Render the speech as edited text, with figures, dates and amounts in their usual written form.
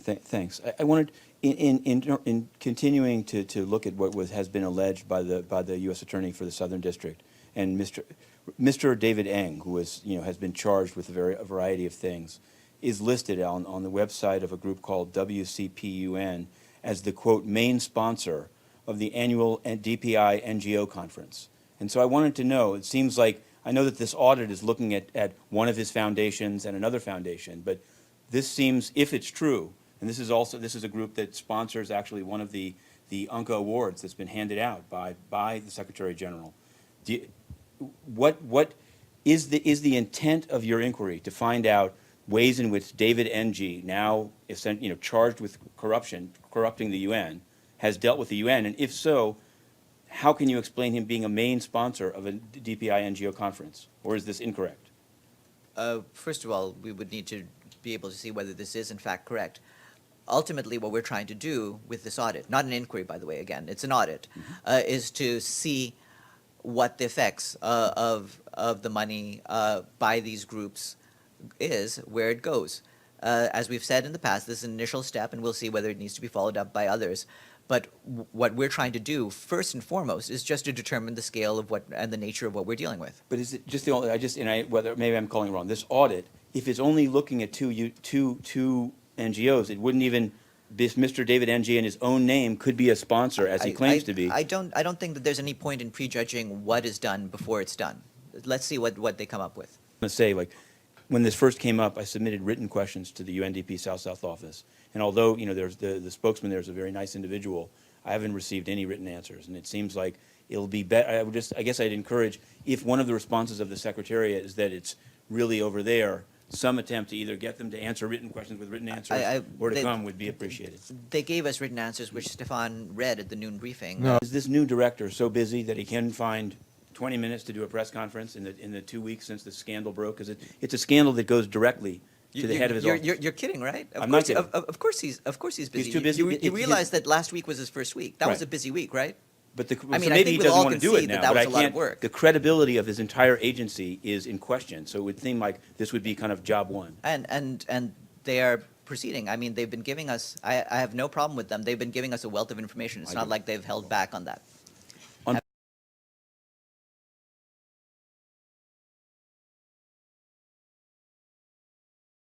Thanks. I wanted, in continuing to look at what has been alleged by the U.S. Attorney for the Southern District, and Mr. David Eng, who has been charged with a variety of things, is listed on the website of a group called WCPUN as the, quote, main sponsor of the annual DPI NGO conference. And so I wanted to know, it seems like, I know that this audit is looking at one of his foundations and another foundation, but this seems, if it's true, and this is a group that sponsors actually one of the UNCA awards that's been handed out by the Secretary General. What is the intent of your inquiry to find out ways in which David NG, now charged with corrupting the UN, has dealt with the UN, and if so, how can you explain him being a main sponsor of a DPI NGO conference, or is this incorrect? First of all, we would need to be able to see whether this is in fact correct. Ultimately, what we're trying to do with this audit, not an inquiry, by the way, again, it's an audit, is to see what the effects of the money by these groups is, where it goes. As we've said in the past, this is an initial step, and we'll see whether it needs to be followed up by others. But what we're trying to do, first and foremost, is just to determine the scale of what and the nature of what we're dealing with. But is it just the only? Whether maybe I'm calling it wrong. This audit, if it's only looking at two NGOs, it wouldn't even. This Mr. David NG in his own name could be a sponsor, as he claims to be. I don't think that there's any point in prejudging what is done before it's done. Let's see what they come up with. I'm going to say, like, when this first came up, I submitted written questions to the UNDP South South office, and although there's the spokesman there is a very nice individual, I haven't received any written answers, and it seems like it'll be better. I guess I'd encourage, if one of the responses of the Secretariat is that it's really over there, some attempt to either get them to answer written questions with written answers or to come would be appreciated. They gave us written answers, which Stefan read at the noon briefing. No. Is this new director so busy that he can find 20 minutes to do a press conference in the 2 weeks since the scandal broke? Because it's a scandal that goes directly to the head of his office. You're kidding, right? I'm not kidding. Of course he's busy. He's too busy. You realize that last week was his first week. That was a busy week, right? But so I maybe he think we'll doesn't all want to do it concede now. that But was I a lot of can't. work. The credibility of his entire agency is in question. So it would seem like this would be kind of job one. And they are proceeding. I mean, they've been giving us. I have no problem with them. They've been giving us a wealth of information. It's not like they've held back on that.